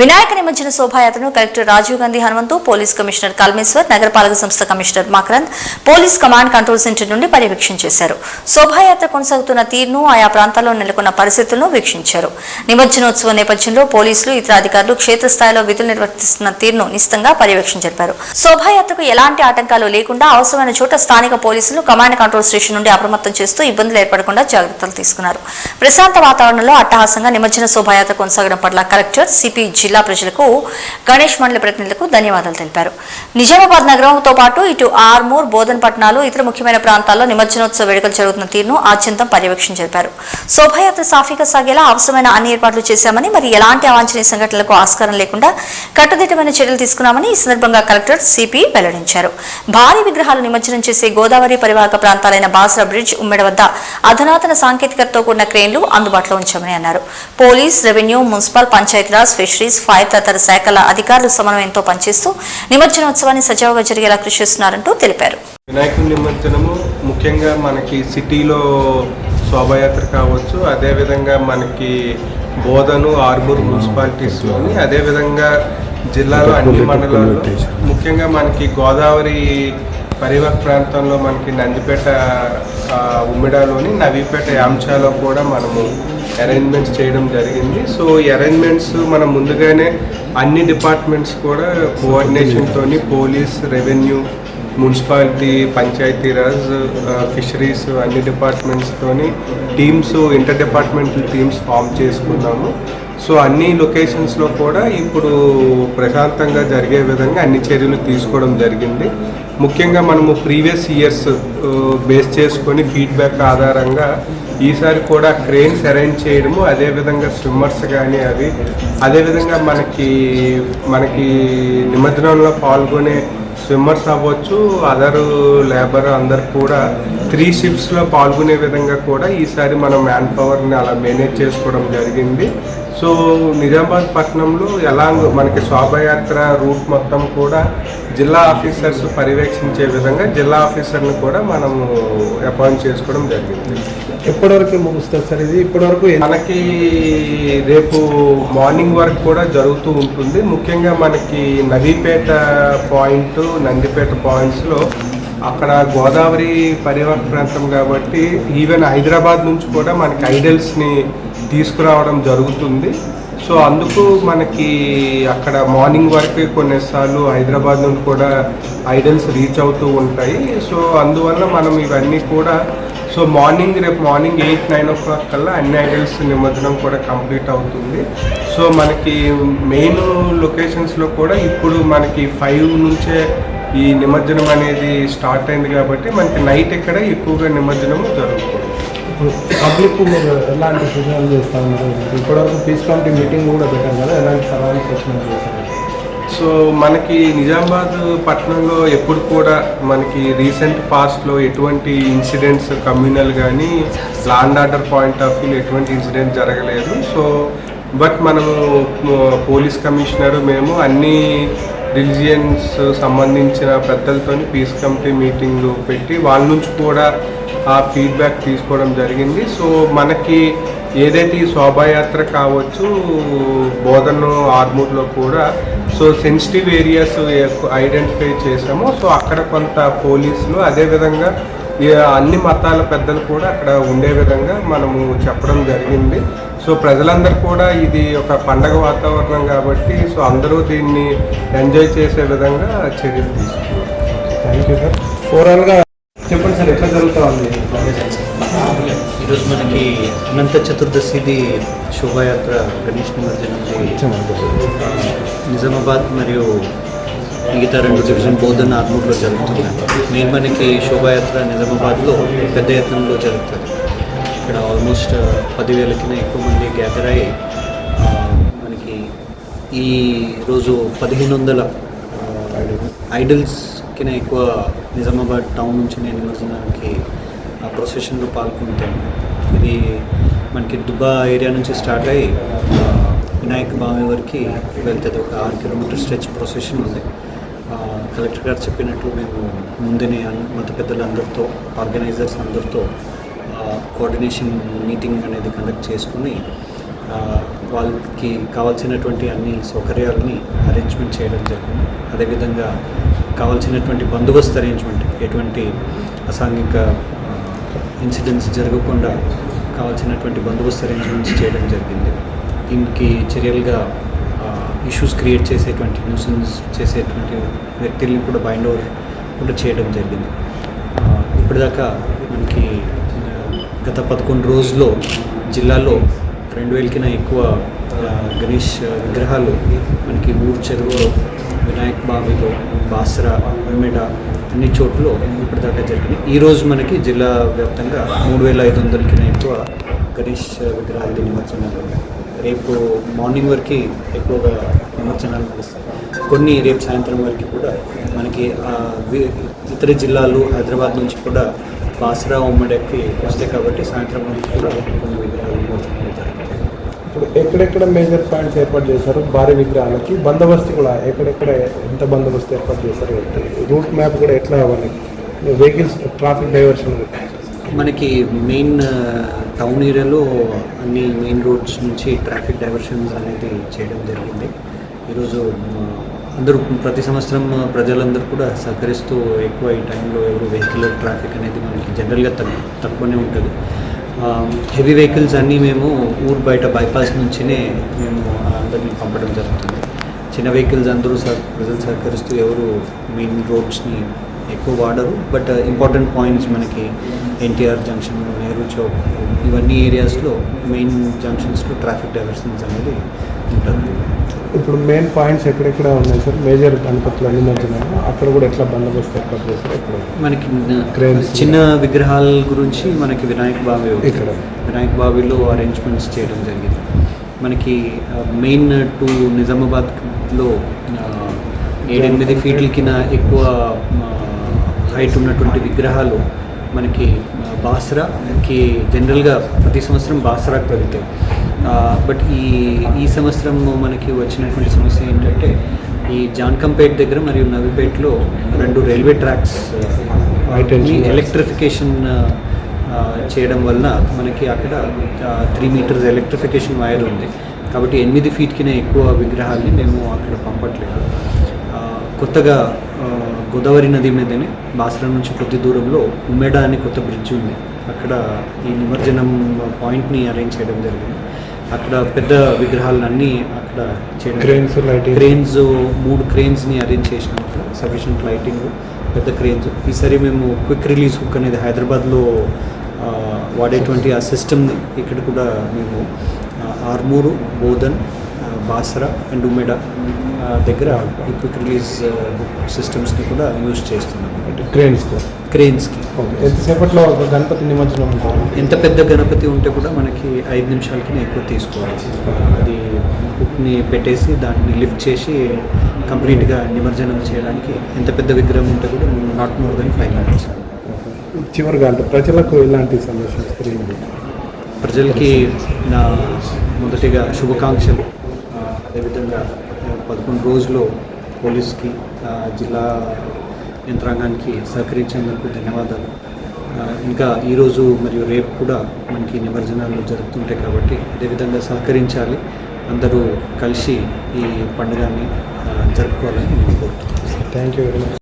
వినాయక నిమజ్జన శోభాయాత్రను collector Rajiv Gandhi Hanumanthu, police commissioner Kalmeshwar, నగరపాలక సంస్థ commissioner Makarand police command control centre నుండి పర్యవేక్షణ చేశారు. శోభాయాత్ర కొనసాగుతున్న తీరును, ఆయా ప్రాంతాల్లో నెలకొన్న పరిస్థితులను వీక్షించారు. నిమజ్జనోత్సవం నేపథ్యంలో పోలీసులు, ఇతర అధికారులు క్షేత్రస్థాయిలో విధులు నిర్వర్తిస్తున్న తీరును నిశితంగా పర్యవేక్షణ జరిపారు. శోభాయాత్రకు ఎలాంటి ఆటంకాలు లేకుండా అవసరమైన చోట స్థానిక పోలీసులు కమాండ్ కంట్రోల్ స్టేషన్ నుండి అప్రమత్తం చేస్తూ ఇబ్బందులు ఏర్పడకుండా జాగ్రత్తలు తీసుకున్నారు. ప్రశాంత వాతావరణంలో అట్టహాసంగా నిమజ్జన శోభాయాత్ర కొనసాగడం పట్ల కలెక్టర్, సిపి, జిల్లా ప్రజలకు, గణేష్ మండలి ప్రతినిధులకు ధన్యవాదాలు తెలిపారు. నిజామాబాద్ నగరంతో పాటు ఇటు ఆర్మూర్, బోధన్ పట్టణాలు, ఇతర ముఖ్యమైన ప్రాంతాల్లో నిమజ్జనోత్సవ వేడుకలు జరుగుతున్న తీరును ఆద్యంతం పర్యవేక్షణ జరిపారు. శోభాయాత్ర సాఫీగా సాగేలా అవసరమైన అన్ని ఏర్పాట్లు చేశామని, మరి ఎలాంటి అవాంఛనీయ సంఘటనలకు ఆస్కారం లేకుండా కట్టుదిట్టమైన చర్యలు తీసుకున్నామని ఈ సందర్భంగా కలెక్టర్, సిపి వెల్లడించారు. భారీ విగ్రహాలు నిమజ్జనం చేసే గోదావరి పరివాహక ప్రాంతాలైన బాసర బ్రిడ్జ్, ఉమ్మెడ వద్ద అధునాతన సాంకేతికతతో కూడిన క్రేన్లు అందుబాటులో ఉంచామని అన్నారు. Police, revenue, municipal, Panchayati Raj, fisheries, fire తదితర శాఖల అధికారులు సమన్వయంతో పనిచేస్తూ నిమజ్జనోత్సవాన్ని సజావుగా జరిగేలా కృషి చేస్తున్నారంటూ తెలిపారు. వినాయకుడి నిమజ్జనము ముఖ్యంగా మనకి సిటీలో శోభాయాత్ర కావచ్చు, అదేవిధంగా మనకి బోధను, ఆర్మూర్ మున్సిపాలిటీస్లోని, అదేవిధంగా జిల్లాలో అన్ని మండలాల్లో, ముఖ్యంగా మనకి గోదావరి పరివాహక ప్రాంతంలో మనకి నందిపేట, ఉమ్మిడాలోని నవీపేట, యాంచాలో కూడా మనము అరేంజ్మెంట్స్ చేయడం జరిగింది. సో ఈ అరేంజ్మెంట్స్ మనం ముందుగానే అన్ని డిపార్ట్మెంట్స్ కూడా కోఆర్డినేషన్తో, police, revenue, municipality, Panchayati Raj, fisheries అన్ని డిపార్ట్మెంట్స్తోని teams, inter departmental teams form చేసుకున్నాము. సో అన్ని లొకేషన్స్లో కూడా ఇప్పుడు ప్రశాంతంగా జరిగే విధంగా అన్ని చర్యలు తీసుకోవడం జరిగింది. ముఖ్యంగా మనము ప్రీవియస్ ఇయర్స్ బేస్ చేసుకొని ఫీడ్బ్యాక్ ఆధారంగా ఈసారి కూడా క్రేన్స్ అరేంజ్ చేయడము, అదేవిధంగా స్విమ్మర్స్ కానీ అదేవిధంగా మనకి నిమజ్జనంలో పాల్గొనే స్విమ్మర్స్ అవ్వచ్చు, అదర్ లేబర్ అందరు కూడా 3 షిఫ్ట్స్లో పాల్గొనే విధంగా కూడా ఈసారి మనం మ్యాన్ పవర్ని అలా మేనేజ్ చేసుకోవడం జరిగింది. సో నిజామాబాద్ పట్టణంలో మనకి శోభాయాత్ర రూట్ మొత్తం కూడా జిల్లా ఆఫీసర్స్ పర్యవేక్షించే విధంగా జిల్లా ఆఫీసర్ని కూడా మనము అపాయింట్ చేసుకోవడం జరిగింది. ఎప్పటివరకు ముగుస్తుంది సార్ ఇది? ఇప్పటివరకు మనకి రేపు మార్నింగ్ వరకు కూడా జరుగుతూ ఉంటుంది. ముఖ్యంగా మనకి నవీపేట పాయింట్, నందిపేట పాయింట్స్లో అక్కడ గోదావరి పరివాహక ప్రాంతం కాబట్టి ఈవెన్ హైదరాబాద్ నుంచి కూడా మనకి ఐడల్స్ని తీసుకురావడం జరుగుతుంది. సో అందుకు మనకి అక్కడ మార్నింగ్ వరకు కొన్నిసార్లు హైదరాబాద్ నుండి కూడా ఐడల్స్ రీచ్ అవుతూ ఉంటాయి. సో అందువల్ల మనం ఇవన్నీ కూడా రేపు మార్నింగ్ 8-9 o'clock కల్లా అన్ని ఐడల్స్ నిమజ్జనం కూడా కంప్లీట్ అవుతుంది. సో మనకి మెయిన్ లొకేషన్స్లో కూడా ఇప్పుడు మనకి 5 నుంచే ఈ నిమజ్జనం అనేది స్టార్ట్ అయింది కాబట్టి మనకి నైట్ ఇక్కడ ఎక్కువగా నిమజ్జనం జరుగుతుంది. పబ్లిక్ మీరు ఎలాంటి సూచనలు చేస్తూ ఉన్నారు? ఇప్పటివరకు పీస్ కమిటీ మీటింగ్ కూడా పెట్టారు కదా, ఎలాంటి సలహాలు సూచనలు చేస్తారు? సో మనకి నిజామాబాద్ పట్టణంలో ఎప్పుడు కూడా మనకి రీసెంట్ పాస్ట్లో ఎటువంటి ఇన్సిడెంట్స్ కమ్యూనల్ కానీ law and order point of view ఎటువంటి ఇన్సిడెంట్ జరగలేదు. సో బట్ మనము పోలీస్ కమిషనర్, మేము అన్ని రిలీజియన్స్ సంబంధించిన పెద్దలతో పీస్ కమిటీ మీటింగ్ పెట్టి వాళ్ళ నుంచి కూడా ఆ ఫీడ్బ్యాక్ తీసుకోవడం జరిగింది. సో మనకి ఏదైతే ఈ శోభాయాత్ర కావచ్చు, బోధన, ఆర్మూర్లో కూడా సో సెన్సిటివ్ ఏరియాస్ ఐడెంటిఫై చేసాము. సో అక్కడ కొంత పోలీసులు, అదేవిధంగా అన్ని మతాల పెద్దలు కూడా అక్కడ ఉండే విధంగా మనము చెప్పడం జరిగింది. సో ప్రజలందరూ కూడా ఇది ఒక పండగ వాతావరణం కాబట్టి సో అందరూ దీన్ని ఎంజాయ్ చేసే విధంగా చర్యలు తీసుకున్నారు. Thank you sir. ఓవరాల్గా చెప్పండి సార్, ఎట్లా జరుగుతూ ఉంది? ఈరోజు మనకి అనంత చతుర్దశిది శోభాయాత్ర గణేష్ నిమజ్జనం నిజామాబాద్ మరియు మిగతా 2 డివిజన్ బోధన, ఆర్మూర్లో జరుగుతుంది. మనకి శోభాయాత్ర నిజామాబాద్లో పెద్ద ఎత్తునలో జరుగుతుంది. ఇక్కడ ఆల్మోస్ట్ 10,000 ఎక్కువ మంది గ్యాదర్ అయ్యి మనకి ఈ రోజు 1,500 ఐడల్స్కి ఎక్కువ నిజామాబాద్ టౌన్ నుంచి నేను నిమజ్జనానికి ప్రొసెషన్లో పాల్గొంటాను. ఇది మనకి దుబ్బా ఏరియా నుంచి స్టార్ట్ అయ్యి వినాయక బావి వరకు వెళ్తుంది. ఒక 6 కిలోమీటర్ స్ట్రెచ్ ప్రొసెషన్ ఉంది. కలెక్టర్ గారు చెప్పినట్లు మేము ముందునే మత పెద్దలందరితో, ఆర్గనైజర్స్ అందరితో కోఆర్డినేషన్ మీటింగ్ అనేది కండక్ట్ చేసుకుని వాళ్ళకి కావాల్సినటువంటి అన్ని సౌకర్యాలని అరేంజ్మెంట్ చేయడం జరిగింది. అదేవిధంగా కావాల్సినటువంటి బందోబస్తు అరేంజ్మెంట్, ఎటువంటి అసాంఘిక ఇన్సిడెంట్స్ జరగకుండా కావాల్సినటువంటి బందోబస్తు అరేంజ్మెంట్స్ చేయడం జరిగింది. దీనికి చర్యలుగా ఇష్యూస్ క్రియేట్ చేసేటువంటి, న్యూసెన్స్ చేసేటువంటి వ్యక్తుల్ని కూడా బైండ్ ఓవర్ కూడా చేయడం జరిగింది. ఇప్పటిదాకా మనకి గత 11 రోజుల్లో జిల్లాలో 2000 కన్నా ఎక్కువ గణేష్ విగ్రహాలు మనకి ఊరు చెరువులో, వినాయక్ బావిలో, బాసరా, ఉమ్మెడ అన్ని చోట్ల ఇప్పటిదాకా జరిగింది. ఈరోజు మనకి జిల్లా వ్యాప్తంగా 3500 కన్నా ఎక్కువ గణేష్ విగ్రహాలు నిమజ్జనాలు. రేపు మార్నింగ్ వరకు ఎక్కువగా నిమజ్జనాలు నడుస్తాయి. కొన్ని రేపు సాయంత్రం వరకు కూడా మనకి ఇతర జిల్లాలు, హైదరాబాద్ నుంచి కూడా బాసరా, ఉమ్మడికి వస్తాయి కాబట్టి సాయంత్రం వరకు కూడా కొన్ని విగ్రహాలు నిమజ్జనాలు జరుగుతాయి. ఇప్పుడు ఎక్కడెక్కడ మేజర్ పాయింట్స్ ఏర్పాటు చేశారు భారీ విగ్రహాలకి? బందోబస్తు కూడా ఎక్కడెక్కడ ఎంత బందోబస్తు ఏర్పాటు చేశారు? రూట్ మ్యాప్ కూడా ఎట్లా అవ్వాలి? వెహికల్స్ ట్రాఫిక్ డైవర్షన్ మనకి మెయిన్ టౌన్ ఏరియాలో అన్ని మెయిన్ రోడ్స్ నుంచి ట్రాఫిక్ డైవర్షన్స్ అనేది చేయడం జరిగింది. ఈరోజు అందరూ ప్రతి సంవత్సరం ప్రజలందరూ కూడా సహకరిస్తూ ఎక్కువ ఈ టైంలో ఎవరు వెహికల్ ట్రాఫిక్ అనేది మనకి జనరల్గా తక్కువనే ఉంటుంది. హెవీ వెహికల్స్ అన్నీ మేము ఊరు బయట బైపాస్ నుంచినే మేము అందరినీ పంపడం జరుగుతుంది. చిన్న వెహికల్స్ అందరూ ప్రజలు సహకరిస్తూ ఎవరు మెయిన్ రోడ్స్ని ఎక్కువ వాడరు. బట్ ఇంపార్టెంట్ పాయింట్స్ మనకి ఎన్టీఆర్ జంక్షన్, నెహ్రూ చౌక్, ఇవన్నీ ఏరియాస్లో మెయిన్ జంక్షన్స్లో ట్రాఫిక్ డైవర్షన్స్ అనేది ఉంటుంది. ఇప్పుడు మెయిన్ పాయింట్స్ ఎక్కడెక్కడ ఉన్నాయి సార్? మేజర్ గణపతులు అన్ని మధ్యనాలు అక్కడ కూడా ఎట్లా బందోబస్తు ఏర్పాటు చేస్తారు? ఇక్కడ మనకి క్రేన్స్, చిన్న విగ్రహాల గురించి మనకి వినాయక్ బావి, ఇక్కడ వినాయక్ బావిలో అరేంజ్మెంట్స్ చేయడం జరిగింది. మనకి మెయిన్ టు నిజామాబాద్లో 7-8 ఫీట్లకి ఎక్కువ హైట్ ఉన్నటువంటి విగ్రహాలు మనకి బాసరాకి జనరల్గా ప్రతి సంవత్సరం బాసరాకి వెళ్తాయి. బట్ ఈ సంవత్సరం మనకి వచ్చినటువంటి సమస్య ఏంటంటే ఈ జాన్కంపేట్ దగ్గర మరియు నవీపేటలో 2 రైల్వే ట్రాక్స్ ఎలక్ట్రిఫికేషన్ చేయడం వలన మనకి అక్కడ 3 మీటర్స్ ఎలక్ట్రిఫికేషన్ వైర్ ఉంది. కాబట్టి 8 ఫీట్కినే ఎక్కువ విగ్రహాల్ని మేము అక్కడ పంపట్లేదు. కొత్తగా గోదావరి నది మీదనే బాసరా నుంచి కొద్ది దూరంలో ఉమ్మెడ అని కొత్త బ్రిడ్జ్ ఉంది. అక్కడ ఈ నిమజ్జనం పాయింట్ని అరేంజ్ చేయడం జరిగింది. అక్కడ పెద్ద విగ్రహాలన్నీ అక్కడ చేయడం, క్రేన్స్ 3 క్రేన్స్ని అరేంజ్ చేసినాం. అక్కడ సఫిషియంట్ లైటింగ్, పెద్ద క్రేన్స్. ఈసారి మేము క్విక్ రిలీజ్ హుక్ అనేది హైదరాబాద్లో వాడేటువంటి ఆ సిస్టమ్ని ఇక్కడ కూడా మేము ఆర్మూరు, బోధన్, బాసరా అండ్ ఉమెడ దగ్గర ఈ క్విక్ రిలీజ్ సిస్టమ్స్ని కూడా యూజ్ చేస్తున్నాం. క్రేన్స్కి ఎంతసేపట్లో గణపతి నిమజ్జనం ఉంటుంది? ఎంత పెద్ద గణపతి ఉంటే కూడా మనకి 5 నిమిషాలకి ఎక్కువ తీసుకోవాలి. అది బుక్ని పెట్టేసి దాన్ని లిఫ్ట్ చేసి కంప్లీట్గా నిమజ్జనం చేయడానికి ఎంత పెద్ద విగ్రహం ఉంటే కూడా నాట్ మోర్ దెన్ 5 మినిట్స్. చివరిగా అంటే ప్రజలకు ఇలాంటి సందేశం తెలియదు? ప్రజలకి నా మొదటిగా శుభాకాంక్షలు. అదేవిధంగా 11 రోజులు పోలీస్కి, జిల్లా యంత్రాంగానికి సహకరించేందుకు ధన్యవాదాలు. ఇంకా ఈరోజు మరియు రేపు కూడా మనకి నిమజ్జనాలు జరుగుతుంటాయి కాబట్టి అదేవిధంగా సహకరించాలి. అందరూ కలిసి ఈ పండుగని జరుపుకోవాలని నేను కోరుతున్నాను. Thank you very much.